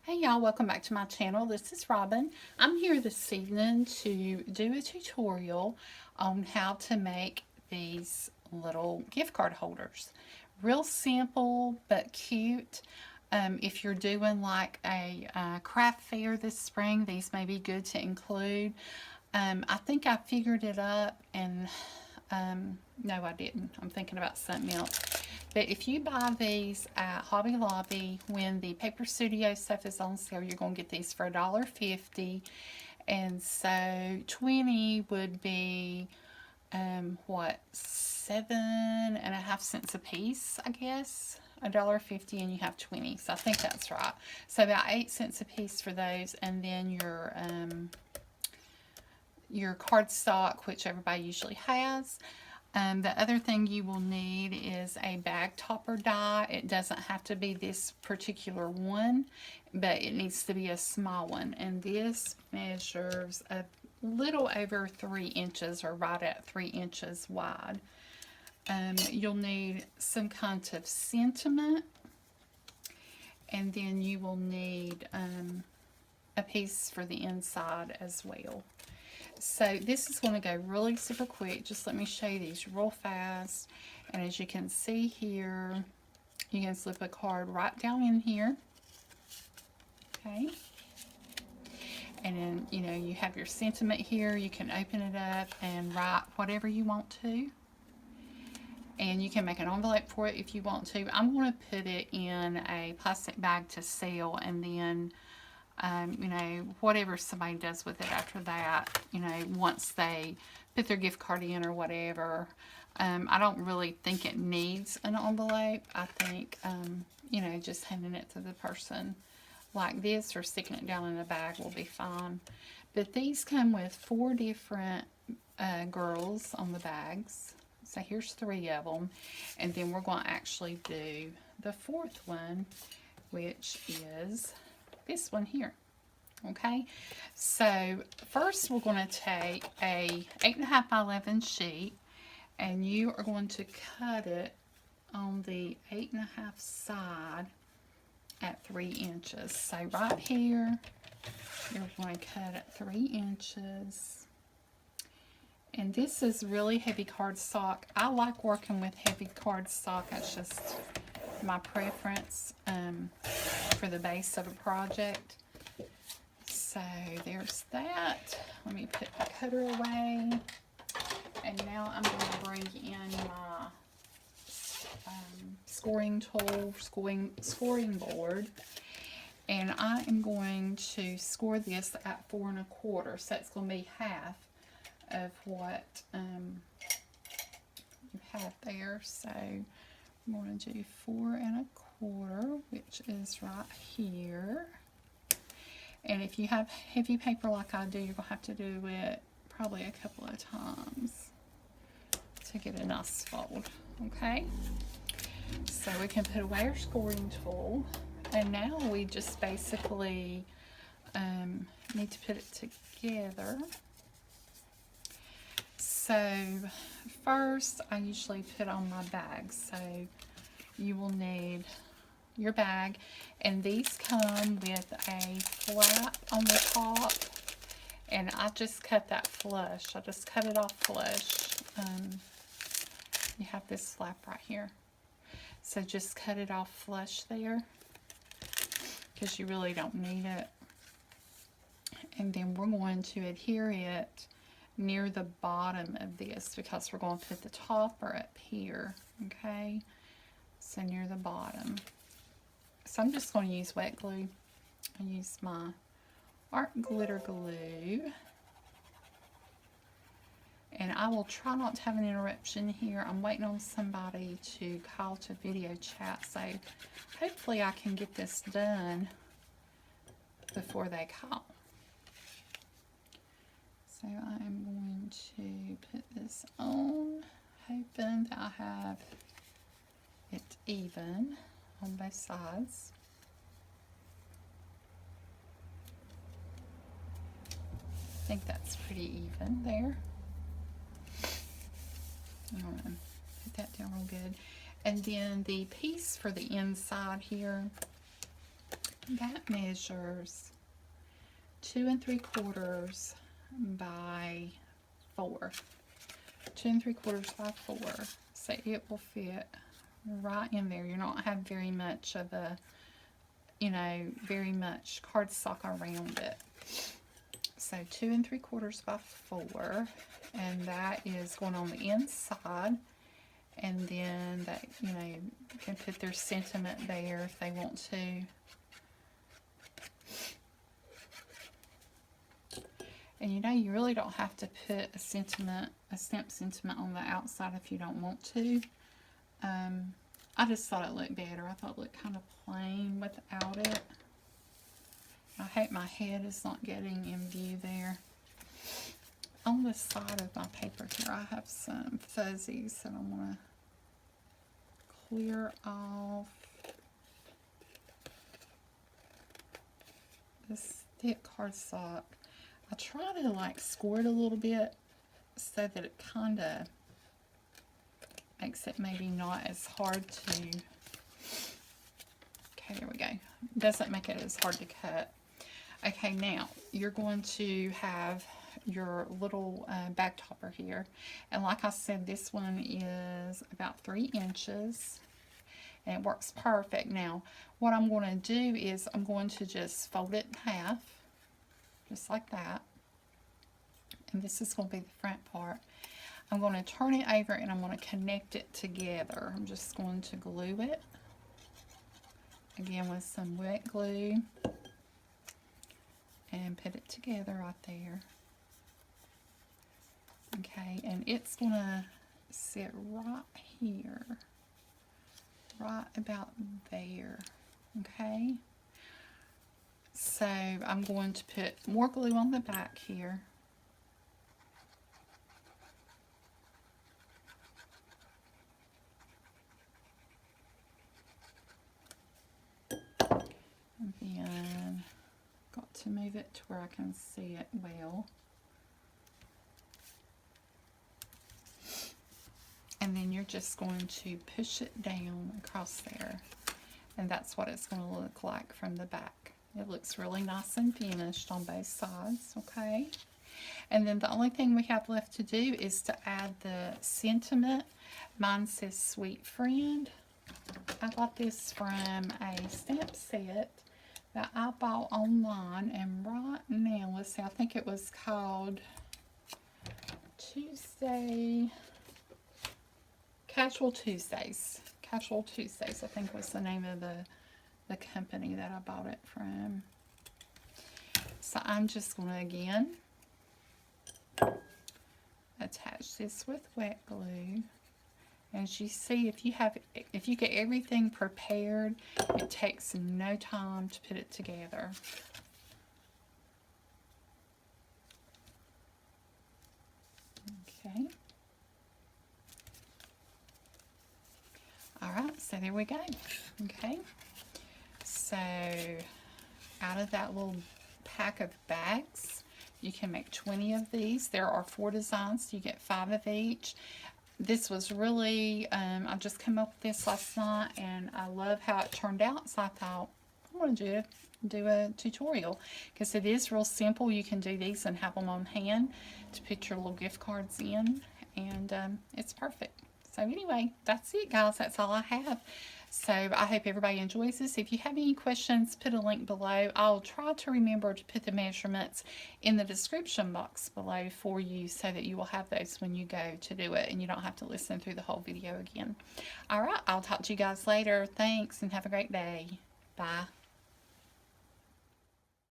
Hey y'all, welcome back to my channel. This is Robin. I'm here this evening to do a tutorial on how to make these little gift card holders. Real simple but cute. If you're doing like a craft fair this spring, these may be good to include. I think I figured it up and no, I didn't. I'm thinking about something else. But if you buy these at Hobby Lobby, when the Paper Studio stuff is on sale, you're going to get these for $1.50. And so 20 would be, what, 7.5 cents a piece, I guess. $1.50 and you have 20. So I think that's right. So about 8 cents a piece for those. And then your cardstock, which everybody usually has. The other thing you will need is a bag topper die. It doesn't have to be this particular one, but it needs to be a small one. And this measures a little over 3 inches, or right at 3 inches wide. You'll need some kind of sentiment, and then you will need a piece for the inside as well. So this is going to go really super quick. Just let me show you these real fast. And as you can see here, you can slip a card right down in here. Okay. And then, you know, you have your sentiment here. You can open it up and write whatever you want to. And you can make an envelope for it if you want to. I'm going to put it in a plastic bag to sell, and then you know, whatever somebody does with it after that, you know, once they put their gift card in or whatever. I don't really think it needs an envelope. I think, you know, just handing it to the person like this or sticking it down in a bag will be fine. But these come with 4 different girls on the bags. So here's 3 of them. And then we're going to actually do the 4th one, which is this one here. Okay, so first we're going to take a 8.5 by 11 sheet, and you are going to cut it on the 8.5 side at 3 inches. So right here, you're going to cut at 3 inches. And this is really heavy cardstock. I like working with heavy cardstock. That's just my preference for the base of a project. So there's that. Let me put my cutter away. And now I'm going to bring in my scoring tool, scoring board. And I am going to score this at 4 1/4. So it's going to be half of what you have there. So I'm going to do 4 1/4, which is right here. And if you have heavy paper like I do, you're going to have to do it probably a couple of times to get a nice fold. Okay? So we can put away our scoring tool. And now we just basically need to put it together. So first, I usually put on my bag. So you will need your bag, and these come with a flap on the top, and I just cut that flush. I just cut it off flush. You have this flap right here, so just cut it off flush there because you really don't need it. And then we're going to adhere it near the bottom of this because we're going to put the topper up here. Okay, so near the bottom. So I'm just going to use wet glue. I use my art glitter glue. And I will try not to have an interruption here. I'm waiting on somebody to call to video chat. So hopefully I can get this done before they call. So I'm going to put this on, hoping that I have it even on both sides. I think that's pretty even there. I'm going to put that down real good. And then the piece for the inside here, That measures 2 3/4 by 4. 2 3/4 by 4. So it will fit right in there. You're not have very much of a, very much cardstock around it. So 2 3/4 by 4, and that is going on the inside. And then that, can put their sentiment there if they want to. And you really don't have to put a stamp sentiment on the outside if you don't want to. I just thought it looked better. I thought it looked kind of plain without it. I hope my head is not getting in view there. On the side of my paper here, I have some fuzzies that I want to clear off. This thick cardstock, I try to like squirt a little bit so that it kind of makes it maybe not as hard to, okay, there we go. Doesn't make it as hard to cut. Okay, now you're going to have your little bag topper here, and like I said, this one is about 3 inches, and it works perfect. Now what I'm going to do is I'm going to just fold it in half, just like that, and this is going to be the front part. I'm going to turn it over and I'm going to connect it together. I'm just going to glue it again with some wet glue and put it together right there. Okay, and it's going to sit right here, right about there. Okay, so I'm going to put more glue on the back here. And then got to move it to where I can see it well. And then you're just going to push it down across there. And that's what it's going to look like from the back. It looks really nice and finished on both sides, okay? And then the only thing we have left to do is to add the sentiment. Mine says Sweet Friend. I got this from a stamp set that I bought online, and right now, let's see, I think it was called Casual Tuesdays. Casual Tuesdays, I think was the name of the company that I bought it from. So I'm just going to again attach this with wet glue. As you see, if you get everything prepared, it takes no time to put it together. Okay. Alright, so there we go. Okay. So out of that little pack of bags, you can make 20 of these. There are 4 designs, so you get 5 of each. This was really, I just came up with this last night, and I love how it turned out, so I thought I'm going to do a tutorial, because it is real simple. You can do these and have them on hand to put your little gift cards in, and it's perfect. So anyway, that's it, guys. That's all I have. So I hope everybody enjoys this. If you have any questions, put a link below. I'll try to remember to put the measurements in the description box below for you, so that you will have those when you go to do it and you don't have to listen through the whole video again. All right, I'll talk to you guys later. Thanks, and have a great day. Bye.